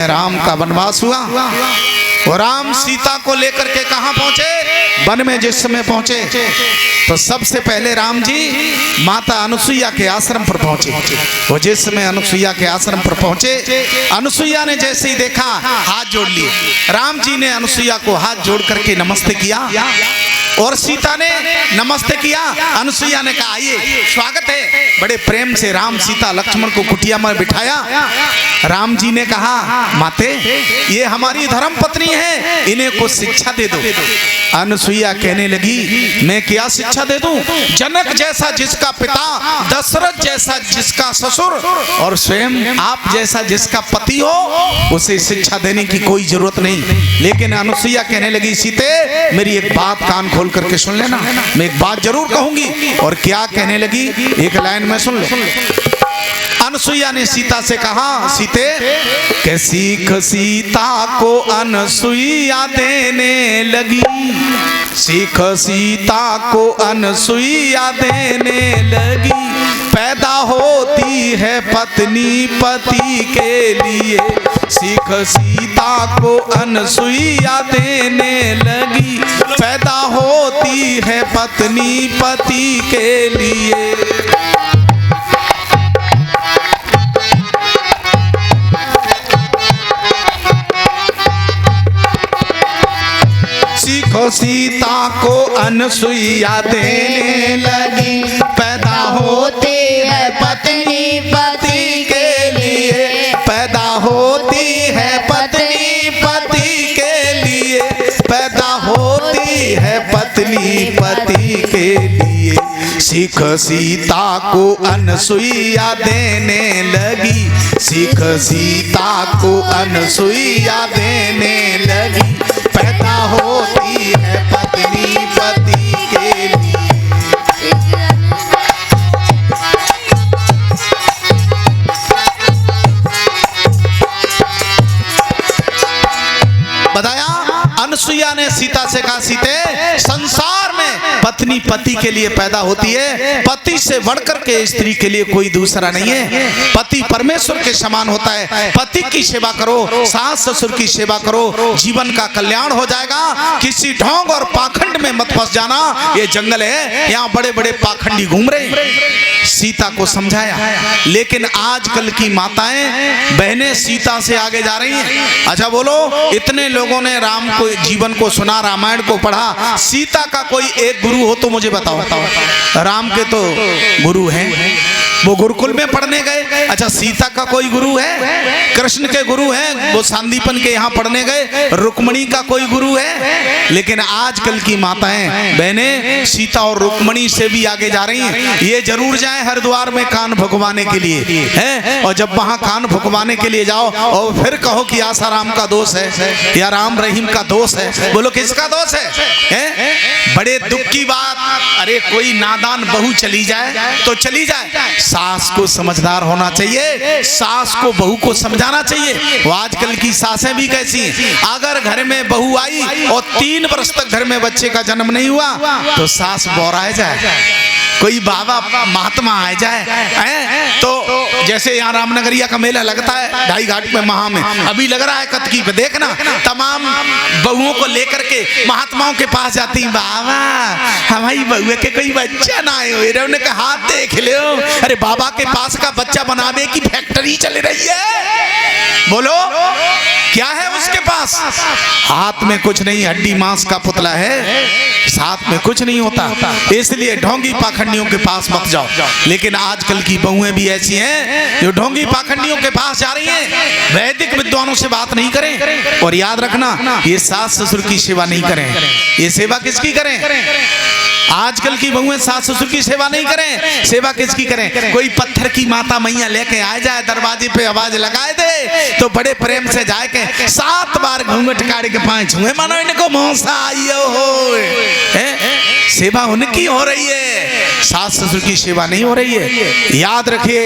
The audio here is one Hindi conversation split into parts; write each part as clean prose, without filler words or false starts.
राम का वनवास हुआ और राम सीता को लेकर के कहां पहुंचे? वन में जिस समय पहुंचे तो सबसे पहले राम जी माता अनुसुईया के आश्रम पर पहुंचे। वो जिस समय अनुसुईया के आश्रम पर पहुंचे, अनुसुईया ने जैसे ही देखा हाथ जोड़ लिए। राम जी ने अनुसुईया को हाथ जोड़ करके नमस्ते किया और सीता ने नमस्ते किया। अनुसुईया ने कहा आइए स्वागत है। बड़े प्रेम से राम सीता लक्ष्मण को कुटिया में बिठाया। राम जी ने कहा माते ये हमारी धर्म पत्नी है, इन्हें कुछ शिक्षा दे दो। अनुसुईया कहने लगी मैं क्या शिक्षा दे दूं? जनक जैसा जिसका पिता, दशरथ जैसा जिसका ससुर और स्वयं आप जैसा जिसका पति हो, उसे शिक्षा देने की कोई जरूरत नहीं। लेकिन अनुसुईया कहने लगी सीते मेरी एक बात कान खोल करके सुन लेना, मैं एक बात जरूर कहूंगी। और क्या कहने लगी एक लाइन में सुन ले। अनुसुईया ने सीता से कहा सीते के सीख सीता को अनुसुईया देने लगी, सीख सीता को अनुसुईया देने लगी। पैदा होती है पत्नी पति के लिए, सीख सीता को अनुसुईया देने लगी। पैदा होती है पत्नी पति के लिए। सीखो सीता को अनुसुईया देने लगी। पैदा होती है पत्नी पति के लिए, पैदा होती है पत्नी पति के लिए, पैदा होती है पत्नी पति के लिए। सीख सीता को अनुसुईया देने लगी, सीख सीता को अनुसुईया देने लगी। पैदा होती है पत्नी पति के लिए। बताया अनुसुईया ने सीता से कहा सीते संसार में पत्नी पति के लिए पैदा होती है, पति से बढ़कर के स्त्री के लिए कोई दूसरा नहीं है। पति परमेश्वर के समान होता है। पति की सेवा करो, सास ससुर की सेवा करो, जीवन का कल्याण हो जाएगा। किसी ढोंग और पाखंड में मत फंस जाना। ये जंगल है, यहाँ बड़े बड़े पाखंडी घूम रहे। सीता को समझाया, लेकिन आजकल की माताएं बहनें सीता से आगे जा रही हैं। अच्छा बोलो, इतने लोगों ने राम को जीवन को सुना, रामायण को पढ़ा, सीता का कोई एक गुरु हो तो मुझे बताओ। राम के तो गुरु हैं, वो गुरुकुल में पढ़ने गए। अच्छा सीता का कोई गुरु है? कृष्ण के गुरु हैं, वो सांदीपन के यहाँ पढ़ने गए। रुक्मणी का कोई गुरु है? लेकिन आजकल की माताएं बहनें सीता और रुक्मणी से भी आगे जा रही हैं। ये जरूर जाएं हरिद्वार में कान भुकवाने के लिए है, और जब वहां कान भुकवाने के लिए जाओ और फिर कहो कि आसाराम का दोष है या राम रहीम का दोष है, बोलो किसका दोष है? बड़े दुख की बात। अरे कोई नादान बहू चली जाए तो चली जाए, सास को समझदार होना चाहिए, सास को बहू को समझाना चाहिए। वो आजकल की सासें भी कैसी हैं, अगर घर में बहू आई और 3 वर्ष तक घर में बच्चे का जन्म नहीं हुआ तो सास बोराए जाए, कोई बाबा महात्मा आ जाए। तो जैसे यहाँ रामनगरिया का मेला लगता है ढाई घाट में महा में, अभी लग रहा है कतकी पे, देखना तमाम बहुओं को लेकर के महात्माओं के पास जाती, बाबा हमारी बहुआ के कोई बच्चा ना आए हो, उन्होंने कहा हाथ देख लो। अरे बाबा के पास का बच्चा बनाने की फैक्ट्री चल रही है। बोलो क्या है उसके पास? हाथ में कुछ नहीं, हड्डी मांस का पुतला है, साथ में कुछ नहीं होता। इसलिए ढोंगी पाखंडियों के पास मत जाओ। लेकिन आजकल की बहुएं भी ऐसी हैं जो ढोंगी पाखंडियों के पास जा रही हैं। वैदिक विद्वानों से बात नहीं करें, और याद रखना ये सास ससुर की सेवा नहीं करें। ये सेवा किसकी करें? आजकल की बहुएं सास ससुर की सेवा नहीं करें, सेवा किसकी करें? कोई पत्थर की माता मैया लेके आ जाए, दरवाजे पे आवाज लगाए दे तो बड़े प्रेम से जाए के 7 बार घूंघट काट के 5 छुए, मानो इनको मौसा आइयो हो। सेवा उनकी हो रही है, सास ससुर की सेवा नहीं हो रही है। याद रखिए,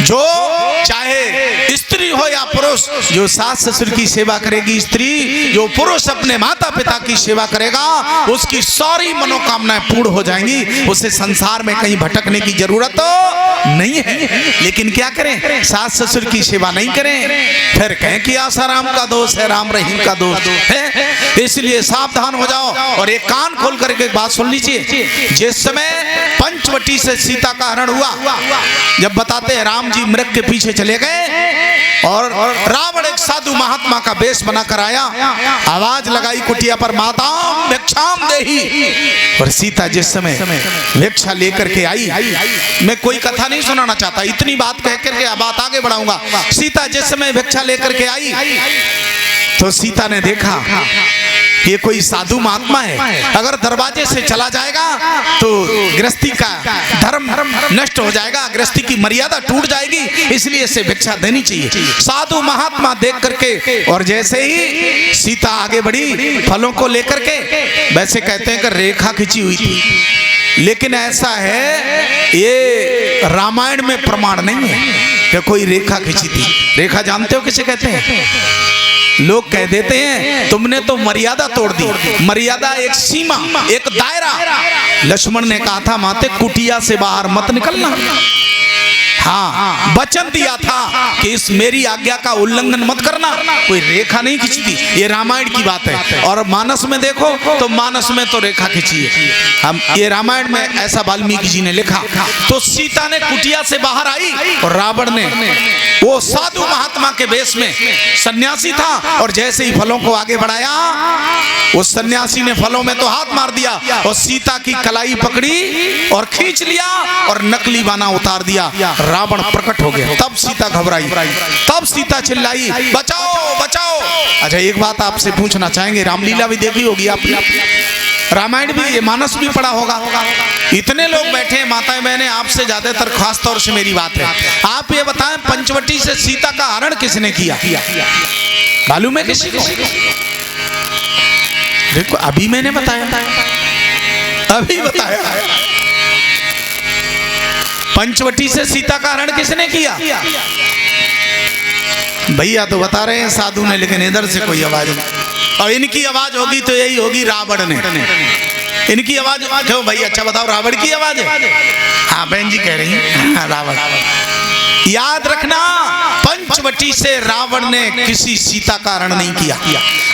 जो चाहे स्त्री हो या पुरुष, जो सास ससुर की सेवा करेगी स्त्री, जो पुरुष अपने माता पिता की सेवा करेगा, उसकी सारी मनोकामनाएं पूर्ण हो जाएंगी। उसे संसार में कहीं भटकने की जरूरत नहीं है। लेकिन क्या करें, सास ससुर की सेवा नहीं करें, फिर कहें कि आसाराम का दोष है, राम रहीम का दोष है। इसलिए सावधान हो जाओ। और एक कान खोल करके एक बात सुन लीजिए। जिस समय पंचवटी से सीता का हरण हुआ, जब बताते हैं राम जी मृग के पीछे चले गए और रावण एक साधु महात्मा का वेश बनाकर आया, आवाज लगाई कुटिया पर, माताम भिक्षाम देही। और सीता जिस समय भिक्षा लेकर के आई, मैं कोई कथा नहीं सुनाना चाहता, इतनी बात कह करके बात आगे बढ़ाऊंगा। सीता जिस समय भिक्षा लेकर के आई तो सीता ने देखा ये कोई साधु महात्मा है, अगर दरवाजे से चला जाएगा तो गृहस्थी का धर्म नष्ट हो जाएगा, गृहस्थी की मर्यादा टूट जाएगी, इसलिए इसे भिक्षा देनी चाहिए। साधु महात्मा देख करके और जैसे ही सीता आगे बढ़ी फलों को लेकर के, वैसे कहते हैं कि रेखा खींची हुई थी, लेकिन ऐसा है ये रामायण में प्रमाण नहीं है कि कोई रेखा खींची थी। रेखा जानते हो किसे कहते हैं? लोग कह देते हैं तुमने तो मर्यादा तोड़ दी। मर्यादा एक सीमा, एक दायरा। लक्ष्मण ने कहा था माते कुटिया से बाहर मत निकलना। हाँ, वचन दिया था कि इस मेरी आज्ञा का उल्लंघन मत करना। कोई रेखा नहीं खींचती, ये रामायण की बात है। और मानस में देखो तो मानस में तो रेखा खींची है, हम ये रामायण में ऐसा वाल्मीकि जी ने लिखा। तो सीता ने कुटिया से बाहर आई और रावण ने, वो साधु महात्मा के वेश में सन्यासी था, और जैसे ही फलों को आगे बढ़ाया उस सन्यासी ने फलों में तो हाथ मार दिया और सीता की कलाई पकड़ी और खींच लिया और नकली बाना उतार दिया। रावण प्रकट हो गया। तब सीता घबराई, तब सीता चिल्लाई बचाओ बचाओ। अच्छा, एक बात आपसे पूछना चाहेंगे, रामलीला भी देखी होगी आपने, रामायण भी, ये मानस भी पढ़ा होगा। इतने लोग बैठे हैं माताएं बहनें, आपसे ज्यादातर खास तौर से मेरी बात है, आप ये बताएं पंचवटी से सीता का हरण किसने किया? मालूम है किसी को? देखो अभी मैंने बताया, अभी बताया, पंचवटी से सीता का हरण किसने किया? भैया तो बता रहे हैं साधु ने, लेकिन इधर से कोई आवाज नहीं। और इनकी आवाज होगी तो यही होगी रावण ने। इनकी आवाज क्यों भाई? अच्छा बताओ, रावण की आवाज है? हाँ बहन जी कह रही है रावण। याद रखना, पंचवटी से रावण ने किसी सीता का हरण नहीं किया।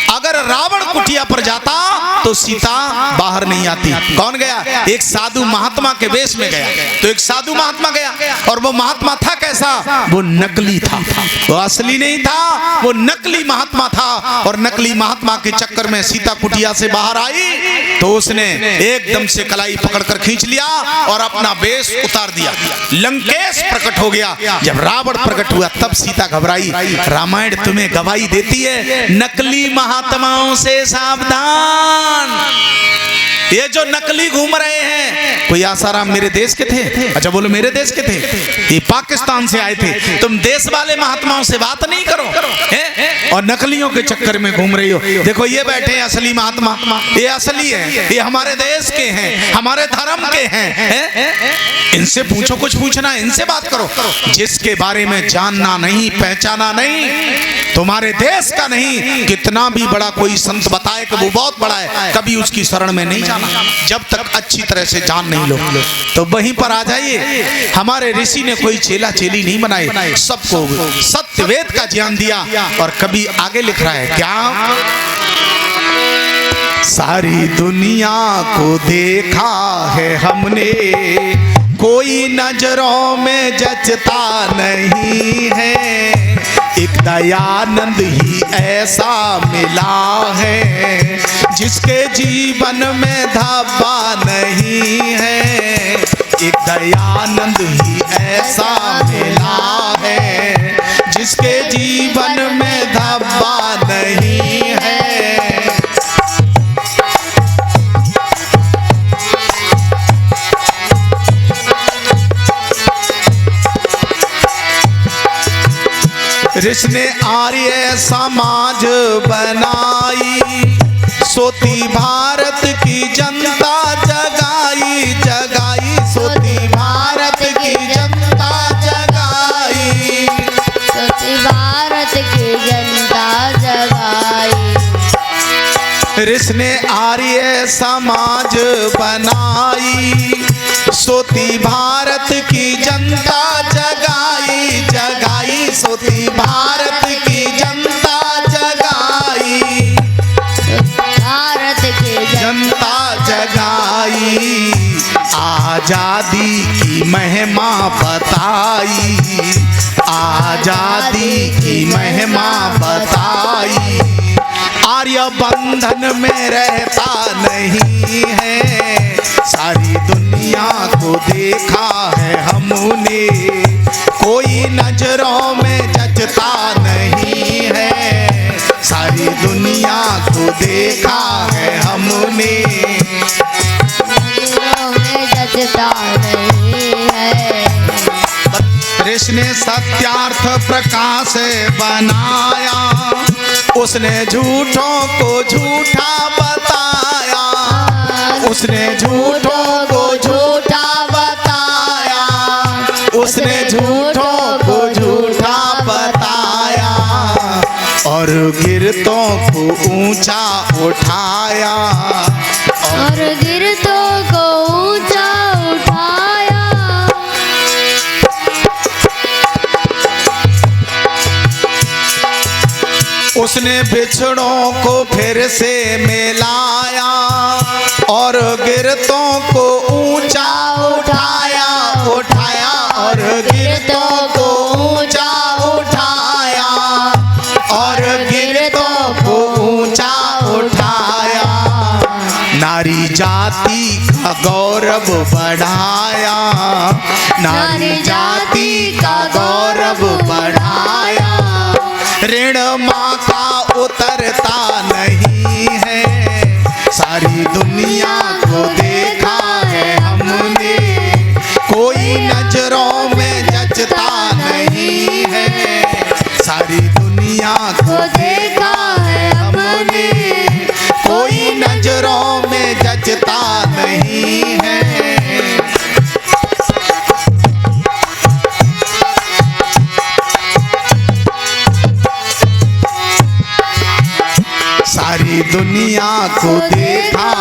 अगर रावण कुटिया पर जाता तो सीता बाहर नहीं आती। कौन गया? एक साधु महात्मा के वेश में गया। तो एक साधु महात्मा गया, और वो महात्मा था कैसा? वो नकली था, वो असली नहीं था, वो नकली महात्मा था। और नकली महात्मा के चक्कर में सीता कुटिया से बाहर आई तो उसने एकदम से कलाई पकड़कर खींच लिया और अपना वेश उतार दिया। लंकेश प्रकट हो गया। जब रावण प्रकट हुआ तब सीता घबराई। रामायण तुम्हें गवाही देती है, नकली महात्माओं से सावधान। ये जो नकली घूम रहे हैं, कोई आसाराम मेरे देश के थे? अच्छा बोलो मेरे देश के थे? ये पाकिस्तान से आए थे। तुम देश वाले महात्माओं से बात नहीं करो है? और नकलियों के चक्कर में घूम रही हो। देखो ये बैठे हैं असली महात्मा, ये असली है, ये हमारे देश के हैं, हमारे धर्म के हैं। इनसे पूछो, कुछ पूछना है इनसे बात करो। जिसके बारे में जानना नहीं, पहचाना नहीं, तुम्हारे देश का नहीं, कितना भी बड़ा कोई संत बताए कि वो बहुत बड़ा है, कभी उसकी शरण में नहीं जाना। जब तक अच्छी तरह से जान नहीं लो तो वहीं पर आ जाइए। हमारे ऋषि ने कोई चेला चेली नहीं बनाए, सबको सत्यवेद का ज्ञान दिया। और कभी आगे लिख रहा है क्या? सारी दुनिया को देखा है हमने, कोई नजरों में जचता नहीं है। एक दयानंद ही ऐसा मिला है जिसके जीवन में धब्बा नहीं है। एक दयानंद ही ऐसा मिला है जिसके जीवन में धब्बा नहीं है। जिसने आर्य समाज बनाई, सोती भारत की जनता जगाई जगाई, सोती भारत की जनता जगाई, सोती की जनता जगाई। ऋषि ने आर्य समाज बनाई, सोती भारत की जनता जगाई जगाई, सोती भारत की जनता जगाई, भारत की जनता जगाई, आजादी की महिमा बताई, आजादी की महिमा बताई। आर्य बंधन में रहता नहीं है, सारी दुनिया को देखा है हमने, कोई नजरों में जचता नहीं है, सारी दुनिया को देखा है हमने, नजरों में जचता नहीं है। ऋषि ने सत्यार्थ प्रकाश बनाया, उसने झूठों को झूठा बताया, उसने झूठों को झूठा बताया, उसने झूठों को झूठा बताया, और गिरतों को ऊंचा उठाया, और गिरतों को ऊंचा उठाया। उसने बिछड़ों को फिर से मिलाया, और गिरतों को ऊंचा उठाया उठाया, और गिरतों को ऊंचा उठाया, और गिरतों को ऊंचा उठाया। नारी जाति का गौरव बढ़ाया, नारी जाति का गौरव बढ़ाया। ऋण माँ का उतरता नहीं है, सारी दुनिया को देखा है हमने, कोई नजरों में जचता नहीं है, सारी दुनिया को देखा है हमने, कोई नजरों में जचता नहीं है। सारी दुनिया को देखा